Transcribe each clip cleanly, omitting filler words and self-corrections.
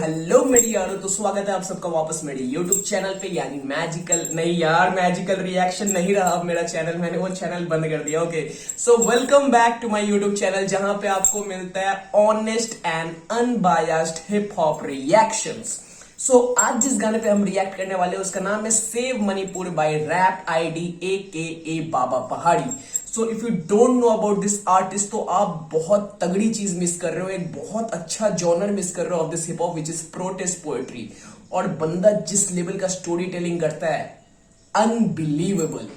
Hello मेरी यारो, तो स्वागत है आप सबका वापस मेरे यूट्यूब चैनल पे। यानी मैजिकल नहीं यार, मैजिकल रिएक्शन नहीं रहा अब मेरा चैनल, मैंने वो चैनल बंद कर दिया। Okay, so welcome back to my YouTube channel, जहां पे आपको मिलता है honest and unbiased hip hop reactions. So आज जिस गाने पे हम रिएक्ट करने वाले हैं उसका नाम है save Manipur by rap ID AKA Baba Pahadi. So if you don't know about this artist तो आप बहुत तगड़ी चीज मिस कर रहे हो, एक बहुत अच्छा जॉनर मिस कर रहे हो of this hip hop which is protest poetry. और बंदा जिस लेवल का स्टोरी टेलिंग करता है, अनबिलीवेबल।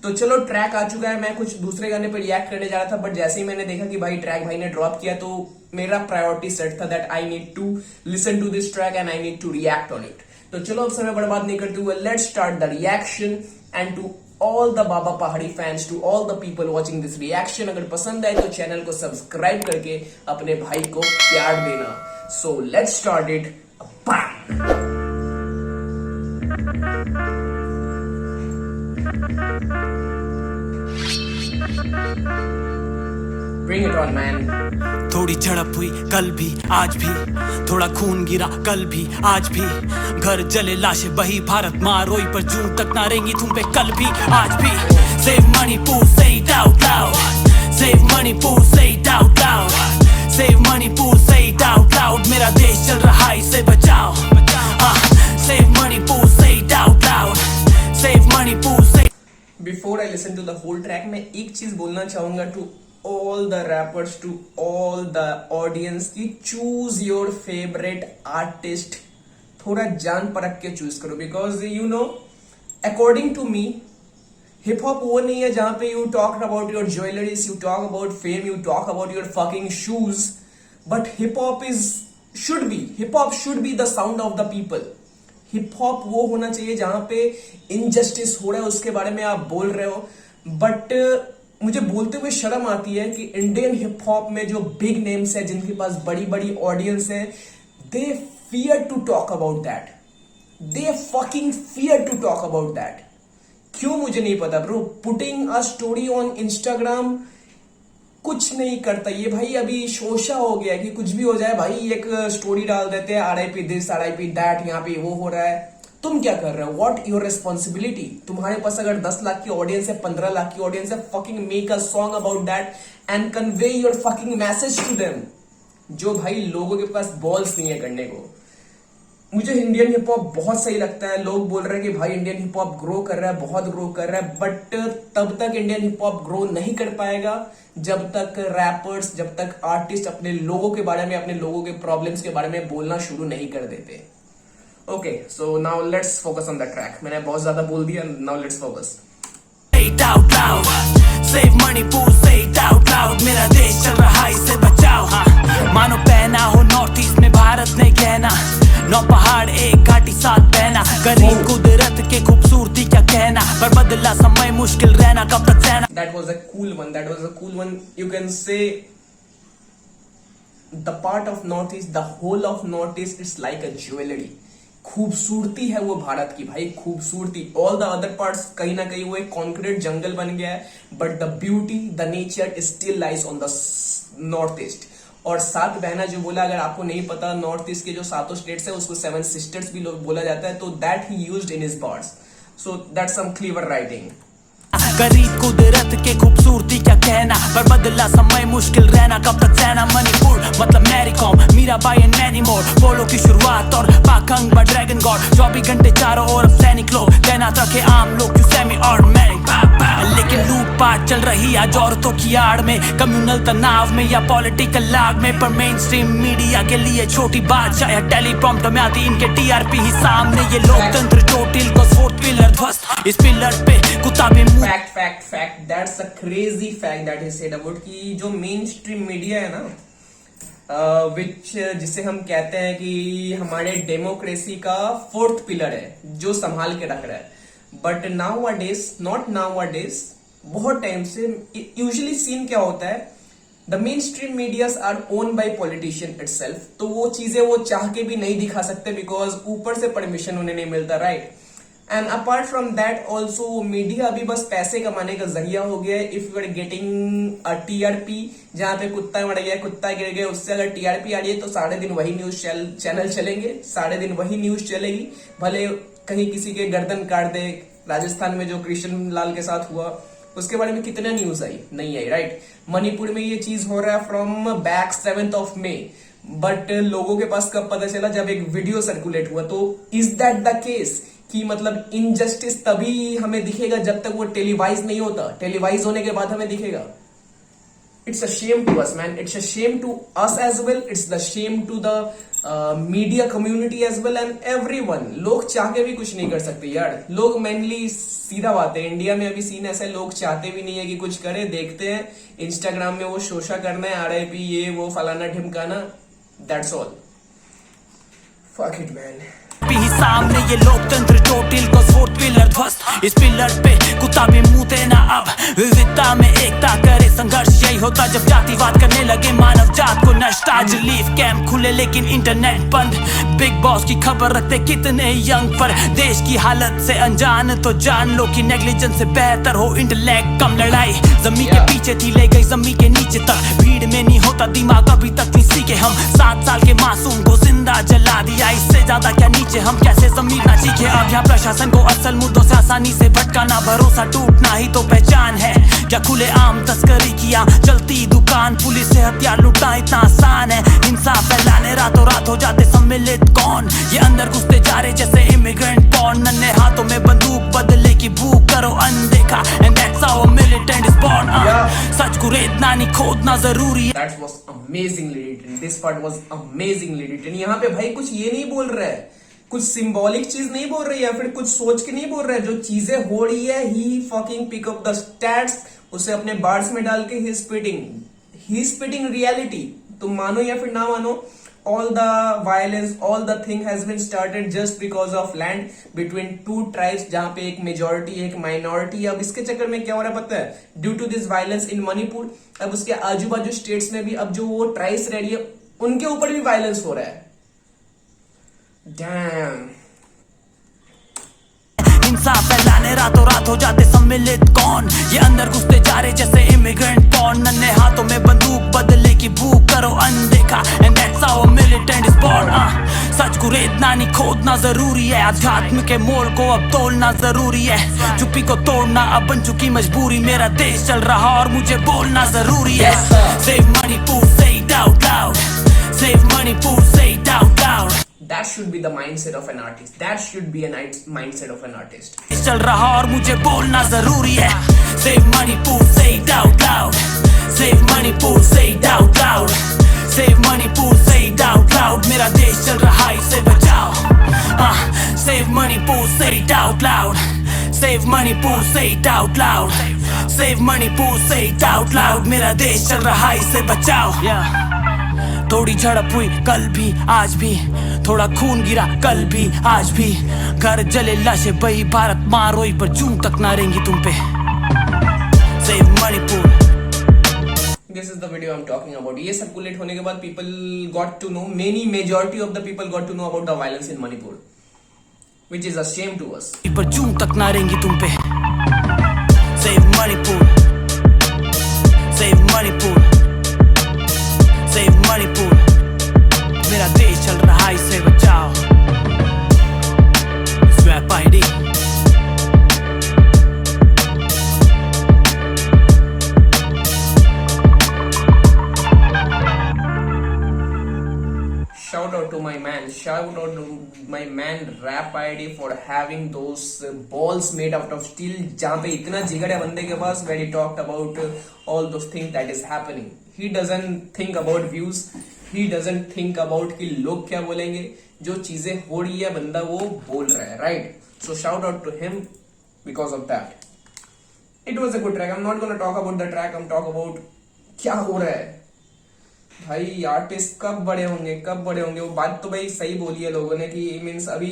तो चलो ट्रैक आ चुका है, मैं कुछ दूसरे गाने पे रिएक्ट करने जा रहा था, बट जैसे ही मैंने देखा कि भाई ट्रैक भाई ने ड्रॉप किया तो मेरा प्रायोरिटी सेट था that I need to listen to this track and I need to react on it. तो चलो अब समय बर्बाद नहीं करते हुए let's start the reaction. And to all the Baba Pahadi fans, to all the people watching this reaction, अगर पसंद आए तो चैनल को सब्सक्राइब करके अपने भाई को प्यार देना। So let's start it. Bring it on, man. थोड़ी झड़प हुई कल भी आज भी, थोड़ा खून गिरा कल भी आज भी, घर जले लाशें बही, भारत माँ रोई पर जून तक ना रहेंगी तुम पे कल भी आज भी। Save Manipur, say it out loud. Save Manipur, say it out loud. Save Manipur, say it out loud. मेरा देश चल रहा है इसे बचाओ। Save Manipur, say it out loud. Save Manipur, say. Before I listen to the whole track, मैं एक चीज बोलना चाहूंगा to all the rappers, to all the audience कि choose your favorite artist, थोड़ा जान परख के चूज करो, because you know according to me hip hop वो नहीं है जहां पे you talk about your jewelleries, you talk about fame, you talk about your fucking shoes, but hip hop should be the sound of the people. Hip hop वो होना चाहिए जहां पे इनजस्टिस हो रहा है उसके बारे में आप बोल रहे हो। बट मुझे बोलते हुए शर्म आती है कि इंडियन हिप हॉप में जो बिग नेम्स है, जिनके पास बड़ी बड़ी ऑडियंस है, they fear to talk about that, they fucking fear to talk about that. क्यों मुझे नहीं पता bro. Putting a story on Instagram कुछ नहीं करता ये भाई, अभी शोशा हो गया कि कुछ भी हो जाए भाई, एक स्टोरी डाल देते हैं RIP दिस RIP दैट, यहाँ पे वो हो रहा है। तुम क्या कर रहे हो? What your responsibility? तुम्हारे पास अगर 10 लाख की ऑडियंस है, 15 लाख की ऑडियंस है, fucking make a song about that and convey your fucking message to them. जो भाई लोगों के पास बॉल्स नहीं है करने को। मुझे इंडियन हिप हॉप बहुत सही लगता है। लोग बोल रहे हैं कि भाई इंडियन हिप हॉप ग्रो कर रहा है, बहुत ग्रो कर रहा है, बट तब तक इंडियन हिप हॉप ग्रो नहीं कर पाएगा जब तक रैपर्स, जब तक आर्टिस्ट अपने लोगों के बारे में, अपने लोगों के प्रॉब्लम्स के बारे में बोलना शुरू नहीं कर देते। Okay, so now let's focus on the track. मैंने बहुत ज्यादा बोल दिया, now let's focus. Say it out loud. Save Manipur, say it out loud. मेरा देश चल रहा है इसे बचाओ। मानो पहना हो नॉर्थ ईस्ट में भारत ने कहना, 9 पहाड़ एक घाटी साथ बहना, गरीब कुदरत के खूबसूरती क्या कहना, पर बदला समय मुश्किल रहना कब तक सहना। That was a cool one. That was a cool one. You can say the part of Northeast, the whole of Northeast is like a jewelry. खूबसूरती है वो भारत की भाई, खूबसूरती। ऑल द अदर पार्ट्स कहीं ना कहीं वो एक कॉन्क्रीट जंगल बन गया है, but the beauty, the nature still lies on the north east. और सात बहना जो बोला, अगर आपको नहीं पता, नॉर्थ ईस्ट के जो सातों स्टेट्स है उसको 7 सिस्टर्स भी बोला जाता है, तो that he used in his parts. So that's some clever writing. गरीब कुदरत के खूबसूरती क्या कहना, पर बदला समय मुश्किल रहना कब तक सहना। मणिपुर मतलब Mary Kom, Mirabai and many more, polo की शुरुआत और पाखंग बा ड्रैगन गॉड। 24 घंटे चारों ओर सैनिक लोग, तैनात रखे आम लोग जो सेमी ऑटोमेटिक। लेकिन लूटपाट चल रही आज औरतों की आड़ में, कम्युनल तनाव में या पॉलिटिकल लाग में, पर मेन स्ट्रीम मीडिया के लिए छोटी बात शायद टेलीप्रॉम्प्टर में आती, इनके TRP ही सामने। ये लोकतंत्र चोटिल को 4th पिलर ध्वस्त, इस पिलर पे कुत्ता भी मुंह। Fact that's a crazy fact that he said about कि जो मेन स्ट्रीम मीडिया है ना, विच जिसे हम कहते हैं कि हमारे डेमोक्रेसी का 4th पिलर है, जो संभाल के रख रहा है। But nowadays, not nowadays, बहुत टाइम से यूजुअली सीन क्या होता है, the mainstream medias are own by politician itself. तो वो चीजें वो चाह के भी नहीं दिखा सकते, बिकॉज ऊपर से परमिशन उन्हें नहीं मिलता, right. And apart from that also media अभी बस पैसे कमाने का जरिया हो गया है. If you are getting a TRP, जहां पे कुत्ता मर गया, कुत्ता गिर गया, उससे अगर टीआरपी आ रही है तो साढ़े दिन वही न्यूज चैनल चलेंगे, साढ़े दिन वही न्यूज चलेगी. भले कहीं किसी के गर्दन काट दे. राजस्थान में जो कृष्ण लाल के साथ हुआ उसके बारे में कितना न्यूज आई, नहीं आई, राइट. मणिपुर में ये चीज हो रहा है from back 7th of May, but लोगों के पास कब पता चला, जब एक वीडियो सर्कुलेट हुआ. तो इज दैट द केस कि मतलब इनजस्टिस तभी हमें दिखेगा जब तक वो टेलीवाइज नहीं होता, टेलीवाइज होने के बाद हमें दिखेगा. It's a shame to us man, it's a shame to us as well, it's the shame to the media community as well and everyone. लोग चाह के भी कुछ नहीं कर सकते यार. लोग मेनली सीधा बात है, इंडिया में अभी सीन ऐसा है, लोग चाहते भी नहीं है कि कुछ करे. देखते हैं इंस्टाग्राम में वो शोशा करना है, आरआईपी ये वो फलाना ढिमकाना, that's all. Fuck it man. भी सामने ये लोकतंत्र चोटिल को 4th पिलर ध्वस्त. इस पिलर पे कुत्ता भी मुंहते ना. अब विविधता में एकता करे संघर्ष. यही होता जब जातिवाद करने लगे मानव जात को नष्ट. आज लीव कैंप खुले लेकिन इंटरनेट बंद. बिग बॉस की खबर रखते कितने यंग पर. देश की हालत से अनजान तो जान लो कि नेग्लिजेंस से बेहतर हो इंटेलेक्ट कम. लड़ाई जमीन के पीछे थी, ले गई जमीन के नीचे तक. भीड़ में नहीं होता दिमाग अभी तक नहीं सीखे हम. 7 साल के मासूम को जिंदा जला दिया. इससे ज्यादा क्या नीचे हम कैसे जमीन ना सीखे. अब यहाँ प्रशासन को असल मुद्दों से आसानी से भटकाना. भरोसा टूटना ही तो पहचान है. क्या खुले आम तस्करी किया, चलती दुकान, पुलिस से हथियार लूटना इतना आसान है. हिंसा फैलाने रातों रात हो जाते सम्मिलित कौन. ये अंदर घुसते जा रहे जैसे इमिग्रेंट पॉर्न. नन्हे हाथों में बंदूक, बदले की भूख करो अनदेखा. And that's how a militant is born. सच को रेतना नहीं खोदना जरूरी है. That was amazingly written. This part was amazingly written. यहाँ पे भाई कुछ ये नहीं बोल रहा है, कुछ सिंबॉलिक चीज नहीं बोल रही है, फिर कुछ सोच के नहीं बोल रहा है. जो चीजें हो रही है, he fucking pick up the stats, उसे अपने बार्ड्स में डाल के ही स्पिटिंग रियलिटी. तुम मानो या फिर ना मानो, all the violence, all the thing has been started just because of land between two tribes, जहां पे एक मेजोरिटी एक माइनॉरिटी. अब इसके चक्कर में क्या हो रहा है पता है, due to this violence in Manipur, अब उसके आजू बाजू स्टेट्स में भी अब जो वो ट्राइब्स रह रही है उनके ऊपर भी वायलेंस हो रहा है. डैम. हिंसा फैलाने रातों रात हो जाते सम्मिलित कौन. ये अंदर घुसते जा रहे जैसे इमिग्रेंट पॉर्न. नन्हे हाथों में बंदूक, बदले की भूख करो अनदेखा. And that's how a militant is born. सच को रेतना नहीं खोदना जरूरी है. अध्यात्म के मोल को अब तोड़ना जरूरी है. चुप्पी को तोड़ना अब बन चुकी मजबूरी. मेरा देश चल रहा और मुझे बोलना जरूरी है. Save Manipur, say it out loud. Save Manipur, say it out loud. That should be the mindset of an artist. That should be a mindset of an artist. चल रहा और मुझे बोलना जरूरी है. Save Manipur, say it out loud. Save Manipur, say it out loud. Save Manipur, say it out loud. मेरा देश चल रहा इसे बचाओ. Save Manipur, say it out loud. Save Manipur, say it out loud. Save Manipur, say it out loud. मेरा देश चल रहा इसे बचाओ. थोड़ी झड़प हुई कल भी आज भी. थोड़ा खून गिरा कल भी आज भी. घर जले लाशें बही, भारत मां रोई पर जूं तक ना रहेंगी तुम पे. Save Manipur. This is the video I'm talking about. ये सर्कुलेट होने के बाद people got to know, majority of the people got to know about the violence in Manipur, which is a shame to us. पर जूं तक ना रहेंगी तुम पे. Save Manipur. Save Manipur. Save Manipur. मेरा देश चल रहा इसे बचाओ. Swap ID. Shout out to my man. Shout out to my man Rap ID for having those balls made out of steel. जहाँ पे इतना जिगर है बंदे के पास. Where he talked about all those things that is happening. He doesn't think about views. He doesn't think about कि लोग क्या बोलेंगे. जो चीजें हो रही है बंदा वो बोल रहा है, right? So shout out to him because of that. It was a good track. I'm not gonna talk about the track. I'm talk about क्या हो रहा है. भाई आर्टिस्ट कब बड़े होंगे. वो बात तो भाई सही बोली है लोगों ने कि मीन्स अभी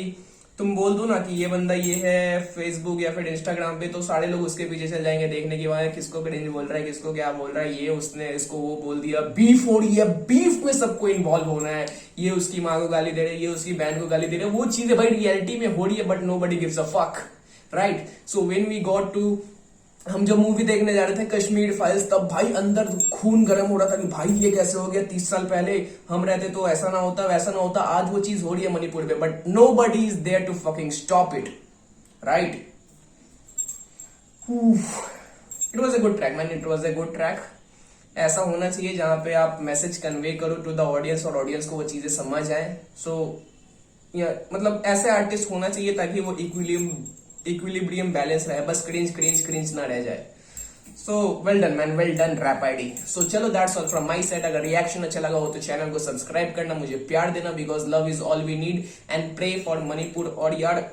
तुम बोल दो ना कि ये बंदा ये है फेसबुक या फिर इंस्टाग्राम पे, तो सारे लोग उसके पीछे चल जाएंगे देखने की वहां किसको क्रिंज बोल रहा है, किसको क्या बोल रहा है, ये उसने इसको वो बोल दिया. बीफ हो रही है, बीफ में सबको इन्वॉल्व होना है. ये उसकी माँ को गाली दे रहे, ये उसकी बहन को गाली दे रहे. वो चीजें भाई रियलिटी में हो रही है but nobody gives a fuck. Right? So when we got to, हम जब मूवी देखने जा रहे थे कश्मीर फाइल्स, तब भाई अंदर खून गर्म हो रहा था कि भाई ये कैसे हो गया, 30 साल पहले हम रहते तो ऐसा ना होता वैसा ना होता। आज वो चीज हो रही है मणिपुर पे, but nobody is there to fucking stop it, right? It was a good track man, it was a good track. ऐसा होना चाहिए जहां पे आप मैसेज कन्वे करो टू द ऑडियंस और ऑडियंस को वो चीजें समझ आए। सो मतलब ऐसे आर्टिस्ट होना चाहिए ताकि वो इक्विलिब्रियम बैलेंस रहे, बस क्रिंज ना रह जाए। So well done man, well done rap ID. So चलो that's all from my side. अगर रिएक्शन अच्छा लगा हो तो चैनल को सब्सक्राइब करना, मुझे प्यार देना, because love is all we need, and pray for Manipur. और यार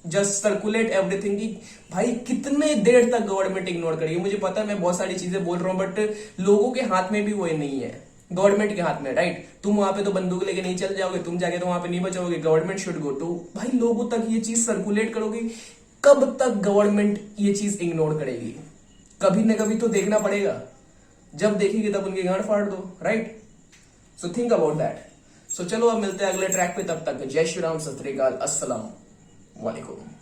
जस्ट सर्कुलेट एवरीथिंग की भाई कितने देर तक गवर्नमेंट इग्नोर करेगी। मुझे पता है मैं बहुत सारी चीजें बोल रहा हूं, बट लोगों के हाथ में भी वो नहीं है, गवर्नमेंट के हाथ में, राइट? तुम वहां पे तो बंदूक लेके नहीं चल जाओगे, तुम जाके तो वहां पे नहीं बचाओगे, गवर्नमेंट शुड गो। तो भाई लोगों तक ये चीज सर्कुलेट करोगे, कब तक गवर्नमेंट ये चीज इग्नोर करेगी? कभी न कभी तो देखना पड़ेगा, जब देखेगी तब उनकी गांड फाड़ दो, right? So think about that. So चलो अब मिलते हैं अगले ट्रैक पे, तब तक जय श्री राम, सत श्री अकाल, अस्सलाम वालेकुम।